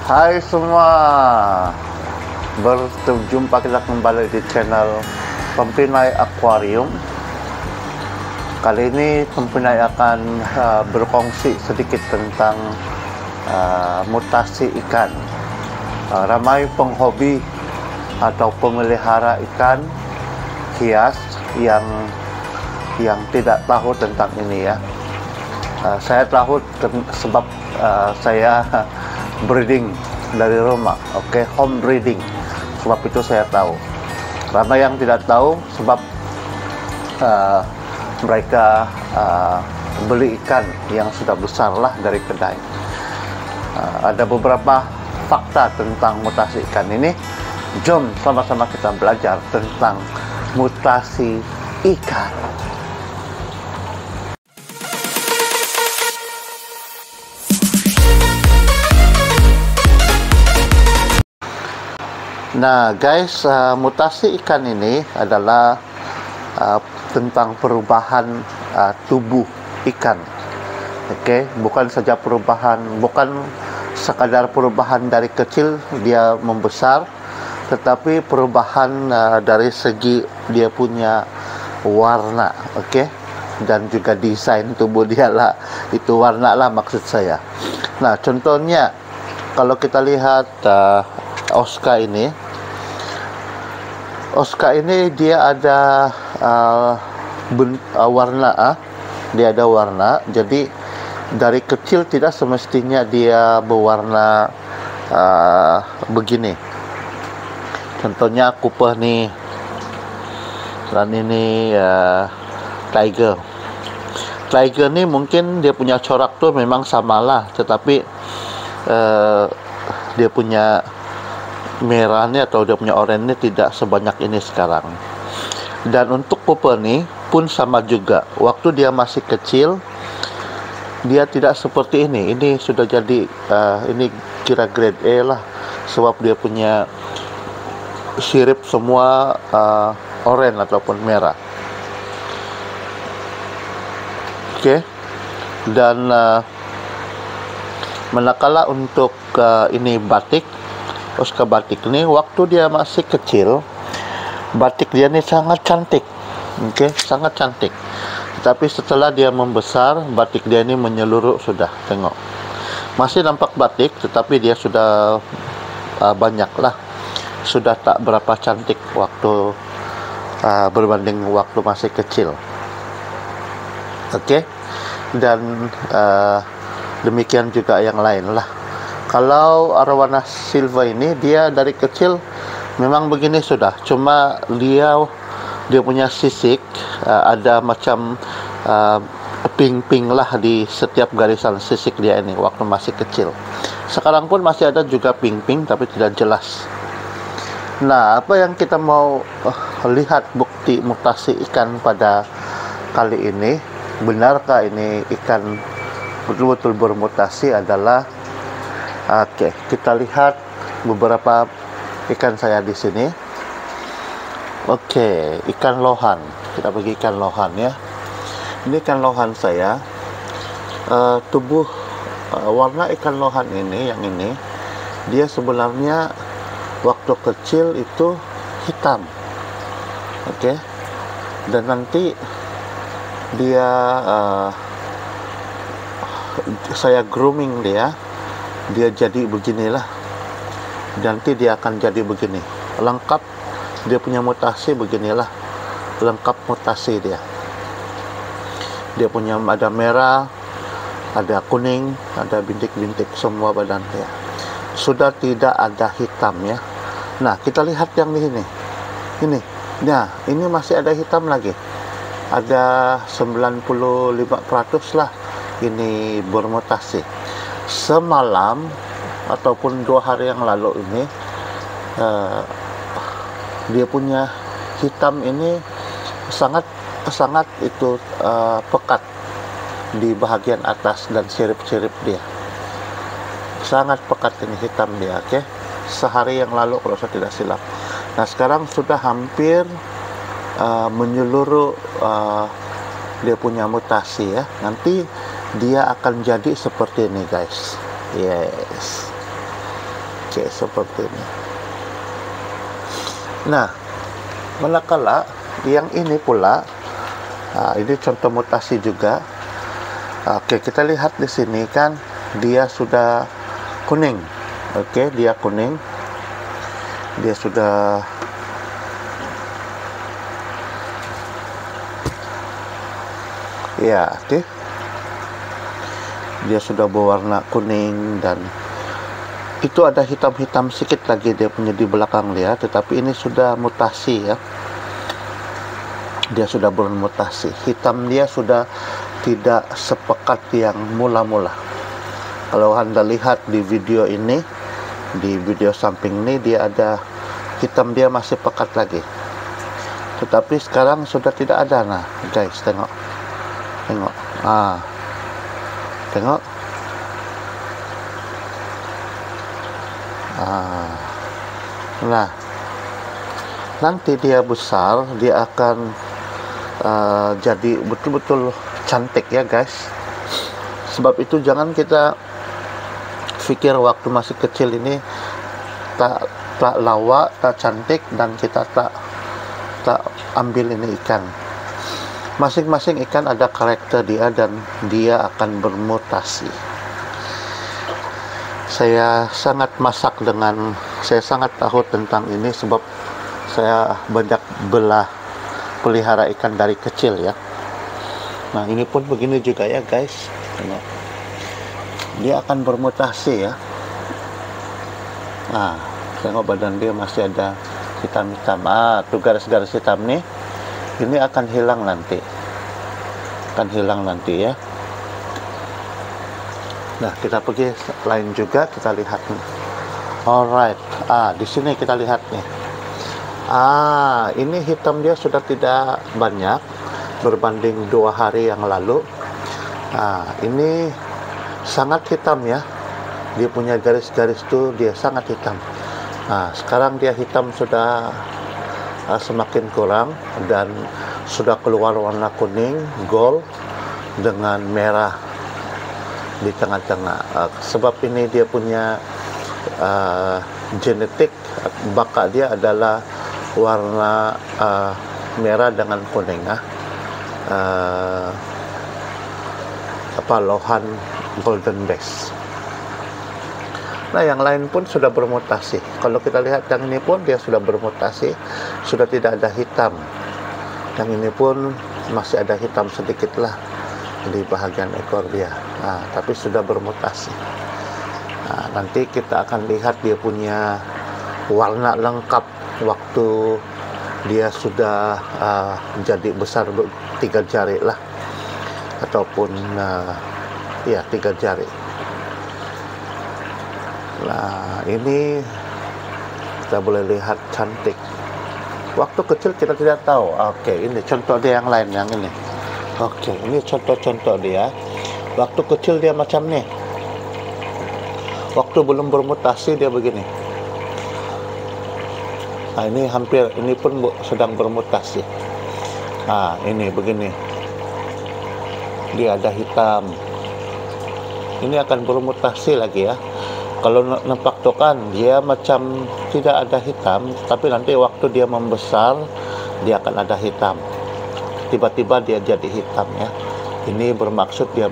Hai semua, berjumpa kita kembali di channel Pempinai Aquarium. Kali ini Pempinai akan berkongsi sedikit tentang mutasi ikan. Ramai penghobi atau pemelihara ikan hias yang tidak tahu tentang ini ya. Saya tahu sebab saya breeding dari rumah, home breeding. Sebab itu saya tahu. Ramai yang tidak tahu sebab mereka beli ikan yang sudah besar lah dari kedai. Ada beberapa fakta tentang mutasi ikan ini. Jom sama-sama kita belajar tentang mutasi ikan. Nah guys, mutasi ikan ini adalah tentang perubahan tubuh ikan. Bukan saja perubahan, bukan sekadar perubahan dari kecil dia membesar, tetapi perubahan dari segi dia punya warna, dan juga desain tubuh dia lah, itu warna lah maksud saya. Nah contohnya kalau kita lihat Oscar ini dia ada warna, dia ada warna. Jadi dari kecil tidak semestinya dia berwarna begini. Contohnya Cooper nih, dan ini Tiger nih mungkin dia punya corak tuh memang samalah, tetapi dia punya merahnya atau dia punya oranye tidak sebanyak ini sekarang. Dan untuk Cooper nih pun sama juga. Waktu dia masih kecil dia tidak seperti ini. Ini sudah jadi ini kira grade A lah, sebab dia punya sirip semua oranye ataupun merah. Dan manakala untuk ini Oscar batik ini, waktu dia masih kecil, batik dia ini sangat cantik, sangat cantik. Tapi setelah dia membesar, batik dia ini menyeluruh sudah. Tengok, masih nampak batik, tetapi dia sudah banyak lah, sudah tak berapa cantik waktu berbanding waktu masih kecil. Dan demikian juga yang lain lah. Kalau arwana silver ini dia dari kecil memang begini sudah, cuma dia punya sisik ada macam pink lah di setiap garisan sisik dia ini waktu masih kecil. Sekarang pun masih ada juga pink tapi tidak jelas. Nah, apa yang kita mau lihat bukti mutasi ikan pada kali ini, benarkah ini ikan betul-betul bermutasi adalah kita lihat beberapa ikan saya di sini. Ikan lohan. Kita pergi ikan lohan ya. Ini ikan lohan saya. Tubuh warna ikan lohan ini, yang ini, dia sebenarnya waktu kecil itu hitam. Dan nanti dia saya grooming dia jadi beginilah. Nanti dia akan jadi begini, lengkap dia punya mutasi beginilah, lengkap mutasi dia punya ada merah, ada kuning, ada bintik-bintik semua badan dia, sudah tidak ada hitam ya. Nah kita lihat yang di sini, ini masih ada hitam lagi, ada 95% lah ini bermutasi. Semalam ataupun 2 hari yang lalu ini dia punya hitam ini sangat itu pekat di bahagian atas dan sirip-sirip dia sangat pekat ini hitam dia. Sehari yang lalu kalau saya tidak silap. Nah sekarang sudah hampir menyeluruh dia punya mutasi ya. Nanti dia akan jadi seperti ini guys. Yes. kecil seperti ini. Nah, manakala yang ini pula, ini contoh mutasi juga. Oke, kita lihat di sini kan dia sudah kuning. Oke, dia kuning. Dia sudah ya, oke. Dia sudah berwarna kuning dan itu ada hitam-hitam sedikit lagi dia punya di belakang dia, tetapi ini sudah mutasi ya. Dia sudah bermutasi. Hitam dia sudah tidak sepekat yang mula-mula. Kalau Anda lihat di video ini, di video samping ini dia ada hitam, dia masih pekat lagi. Tetapi sekarang sudah tidak ada. Nah, guys, tengok. Tengok. Tengok. Nah, nanti dia besar, dia akan jadi betul-betul cantik ya guys. Sebab itu jangan kita pikir waktu masih kecil ini tak lawak, tak cantik, dan kita tak ambil ini ikan. Masing-masing ikan ada karakter dia dan dia akan bermutasi. Saya sangat saya sangat tahu tentang ini sebab saya banyak pelihara ikan dari kecil ya. Nah, ini pun begini juga ya guys. Dia akan bermutasi ya. Nah, tengok badan dia masih ada hitam-hitam. Tuh garis-garis hitam nih. Ini akan hilang nanti. Akan hilang nanti ya. Nah, kita pergi lain juga, kita lihat nih. Alright. Di sini kita lihat nih. Ini hitam dia sudah tidak banyak berbanding 2 hari yang lalu. Ini sangat hitam ya. Dia punya garis-garis tuh dia sangat hitam. Sekarang dia hitam sudah semakin kurang dan sudah keluar warna kuning, gold dengan merah di tengah-tengah. Sebab ini dia punya genetik, bakat dia adalah warna merah dengan kuning lohan golden base. Nah, yang lain pun sudah bermutasi. Kalau kita lihat yang ini pun dia sudah bermutasi, sudah tidak ada hitam. Yang ini pun masih ada hitam sedikit lah di bahagian ekor dia. Tapi sudah bermutasi. Nanti kita akan lihat dia punya warna lengkap waktu dia sudah jadi besar 3 jari lah, ataupun 3 jari. Nah, ini kita boleh lihat cantik. Waktu kecil kita tidak tahu. Oke, ini contoh dia yang lain, yang ini. Oke, ini contoh-contoh dia. Waktu kecil dia macam nih. Waktu belum bermutasi dia begini. Ini hampir, ini pun sedang bermutasi. Ini begini. Dia ada hitam. Ini akan bermutasi lagi ya. Kalau nampak tuh kan dia macam tidak ada hitam, tapi nanti waktu dia membesar dia akan ada hitam. Tiba-tiba dia jadi hitam ya. Ini bermaksud dia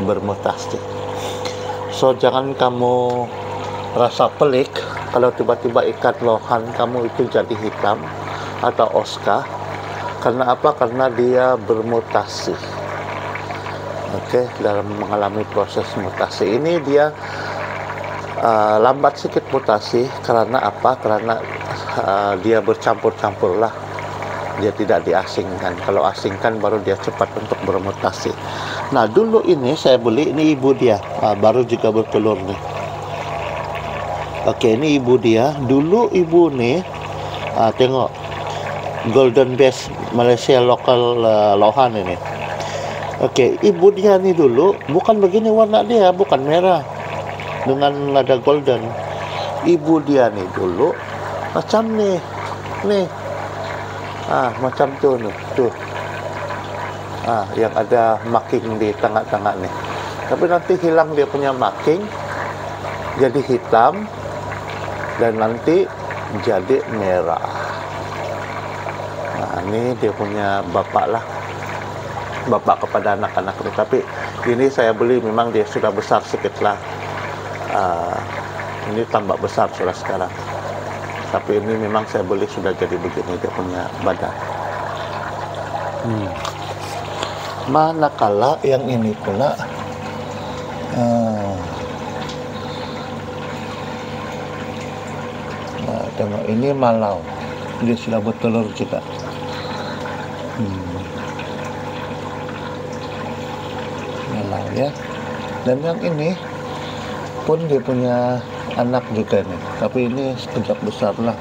bermutasi. So jangan kamu rasa pelik kalau tiba-tiba ikan lohan kamu itu jadi hitam atau oska. Karena apa? Karena dia bermutasi. Oke, dalam mengalami proses mutasi ini dia lambat sedikit mutasi. Karena apa? Karena dia bercampur-campur lah. Dia tidak diasingkan. Kalau asingkan baru dia cepat untuk bermutasi. Nah, dulu ini saya beli, ini ibu dia, baru juga bertelur nih. Oke, ini ibu dia. Dulu ibu nih, tengok, golden base Malaysia lokal lohan ini. Oke, ibu dia nih dulu bukan begini warna dia, bukan merah dengan ada golden. Ibu dia nih dulu macam nih, macam tuh nih, tuh. Yang ada marking di tengah-tengah nih. Tapi nanti hilang dia punya marking, jadi hitam. dan nanti jadi merah. Nah, ini dia punya bapak lah, bapak kepada anak-anak. Tapi ini saya beli memang dia sudah besar sedikit lah. Ini tambah besar sudah sekarang. Tapi ini memang saya beli sudah jadi begini dia punya badan. Manakala yang ini pula nah, tengok ini malau, dia sudah bertelur juga. Malau ya. Dan yang ini pun dia punya anak juga nih, tapi ini sekejap besar lah.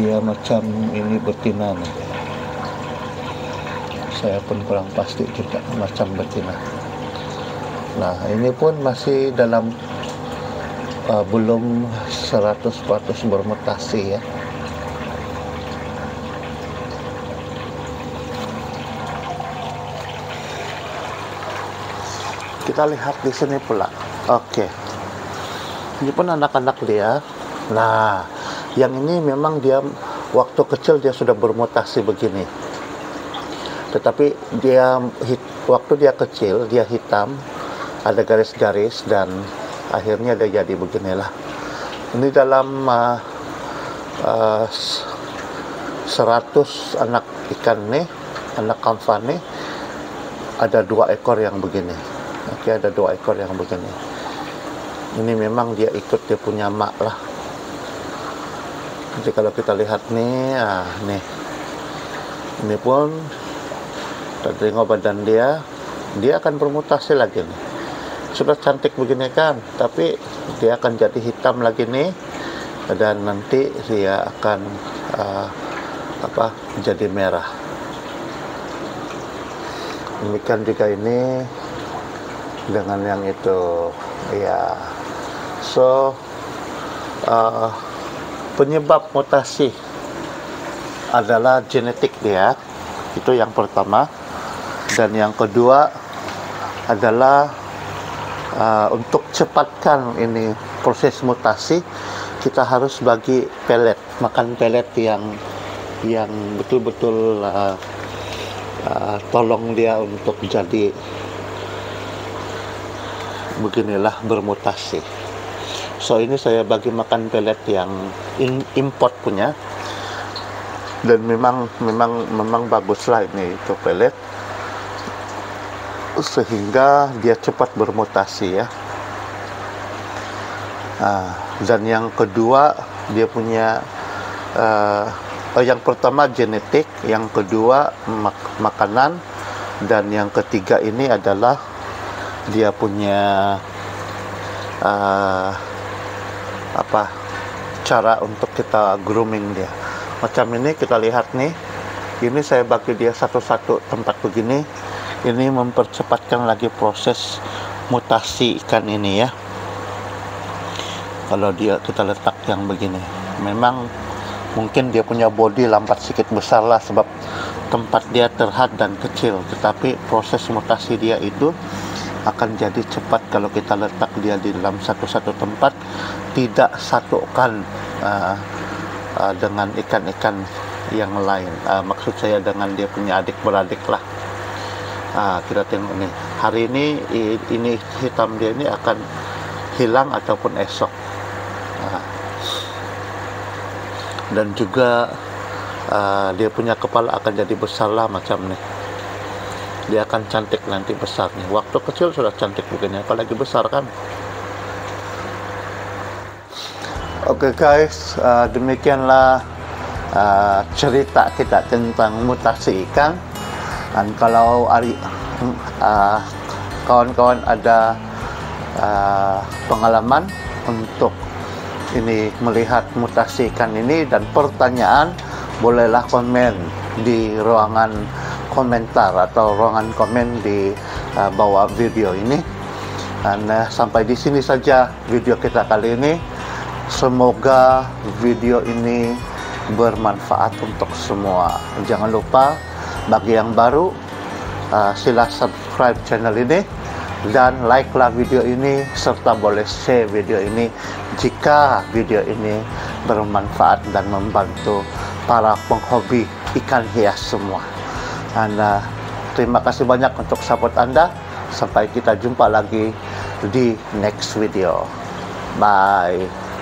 Dia macam ini betina nih. Saya pun kurang pasti juga macam betina. Nah, ini pun masih dalam belum 100% bermutasi ya. Kita lihat di sini pula. Oke. Ini pun anak-anak dia. Nah, yang ini memang dia waktu kecil dia sudah bermutasi begini. Tetapi dia waktu dia kecil dia hitam, ada garis-garis, dan akhirnya dia jadi beginilah. Ini dalam 100 anak ikan nih, anak kamfan nih, ada 2 ekor yang begini. Oke, ada 2 ekor yang begini. Ini memang dia ikut dia punya mak lah. Jadi kalau kita lihat nih, nih, ini pun kita tengok badan dia akan bermutasi lagi nih. Sudah cantik begini kan, tapi dia akan jadi hitam lagi nih, dan nanti dia akan jadi merah. Demikian juga ini dengan yang itu ya. So penyebab mutasi adalah genetik dia, itu yang pertama. Dan yang kedua adalah untuk cepatkan ini proses mutasi, kita harus bagi pelet, makan pelet yang betul-betul tolong dia untuk jadi beginilah bermutasi. So ini saya bagi makan pelet yang import punya, dan memang baguslah ini itu pelet, sehingga dia cepat bermutasi ya. Dan yang kedua dia punya yang pertama genetik, yang kedua makanan, dan yang ketiga ini adalah dia punya cara untuk kita grooming dia. Macam ini kita lihat nih, ini saya bagi dia satu-satu tempat begini. Ini mempercepatkan lagi proses mutasi ikan ini ya. Kalau kita letak yang begini, memang mungkin dia punya body lambat sedikit besar lah, sebab tempat dia terhad dan kecil. Tetapi proses mutasi dia itu akan jadi cepat kalau kita letak dia di dalam satu-satu tempat, tidak satukan dengan ikan-ikan yang lain. Maksud saya dengan dia punya adik-beradik lah. Kita tengok nih, hari ini hitam dia ini akan hilang ataupun esok. Dan juga dia punya kepala akan jadi besar lah macam nih. Dia akan cantik nanti besar nih. Waktu kecil sudah cantik begini, apalagi besar kan. Oke guys, demikianlah cerita kita tentang mutasi ikan. Dan kalau kawan-kawan ada pengalaman untuk ini melihat mutasi ikan ini dan pertanyaan, bolehlah komen di ruangan komentar atau ruangan komen di bawah video ini. Dan sampai di sini saja video kita kali ini. Semoga video ini bermanfaat untuk semua. Jangan lupa bagi yang baru, sila subscribe channel ini dan like-lah video ini serta boleh share video ini jika video ini bermanfaat dan membantu para penghobi ikan hias semua. Dan terima kasih banyak untuk support Anda. Sampai kita jumpa lagi di next video. Bye.